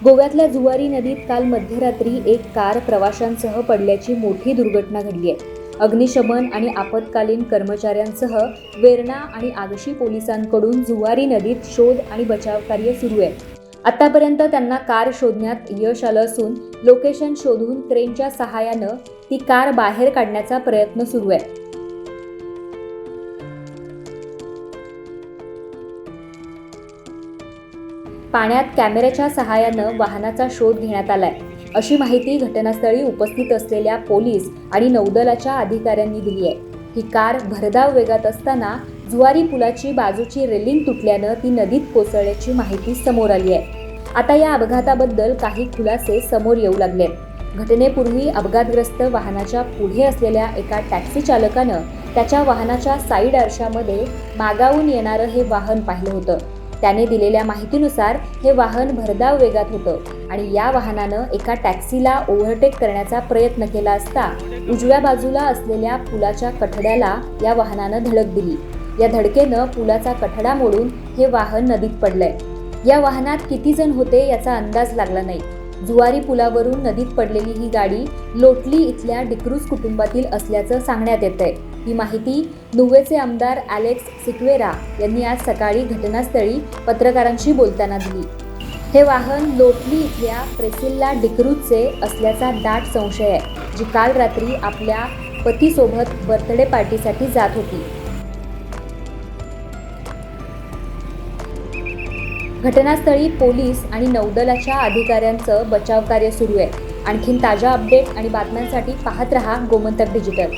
गोव्यातल्या जुवारी नदीत काल मध्यरात्री एक कार प्रवाशांसह पडल्याची मोठी दुर्घटना घडली आहे। अग्निशमन आणि आपत्कालीन कर्मचाऱ्यांसह वेर्णा आणि आगशी पोलिसांकडून जुवारी नदीत शोध आणि बचाव कार्य सुरू आहे। आतापर्यंत त्यांना कार शोधण्यात यश आलं असून लोकेशन शोधून क्रेनच्या सहाय्यानं ती कार बाहेर काढण्याचा प्रयत्न सुरू आहे। पाण्यात कॅमेऱ्याच्या सहाय्यानं वाहनाचा शोध घेण्यात आलाय, अशी माहिती घटनास्थळी उपस्थित असलेल्या पोलीस आणि नौदलाच्या अधिकाऱ्यांनी दिली आहे। ही कार भरधाव वेगात असताना जुवारी पुलाची बाजूची रेलिंग तुटल्यानं ती नदीत कोसळल्याची माहिती समोर आली आहे। आता या अपघाताबद्दल काही खुलासे समोर येऊ लागले। घटनेपूर्वी अपघातग्रस्त वाहनाच्या पुढे असलेल्या एका टॅक्सी चालकानं त्याच्या वाहनाच्या साईड आरशामध्ये मागावून येणारं हे वाहन पाहिलं होतं। त्याने दिलेल्या माहितीनुसार हे वाहन भरधाव वेगात होतं आणि या वाहनानं एका टॅक्सीला ओव्हरटेक करण्याचा प्रयत्न केला असता उजव्या बाजूला असलेल्या पुलाच्या कठड्याला या वाहनानं धडक दिली। या धडकेनं पुलाचा कठडा मोडून हे वाहन नदीत पडलंय। या वाहनात किती जण होते याचा अंदाज लागला नाही। जुवारी पुलावरून नदीत पडलेली ही गाडी लोटली इथल्या डिक्रूज कुटुंबातील असल्याचं सांगण्यात येतंय। ही माहिती नुवेचे आमदार अलेक्स सिक्वेरा यांनी आज सकाळी घटनास्थळी पत्रकारांशी बोलताना दिली। हे वाहन लोटली इथल्या प्रेसिल्ला डिक्रूजचे असल्याचा दाट संशय आहे, जी काल रात्री आपल्या पतीसोबत बर्थडे पार्टीसाठी जात होती। घटनास्थळी पोलीस आणि नौदलाच्या अधिकाऱ्यांचं बचाव कार्य सुरू आहे। आणखीन ताज्या अपडेट आणि बातम्यांसाठी पाहत रहा गोमंतक डिजिटल।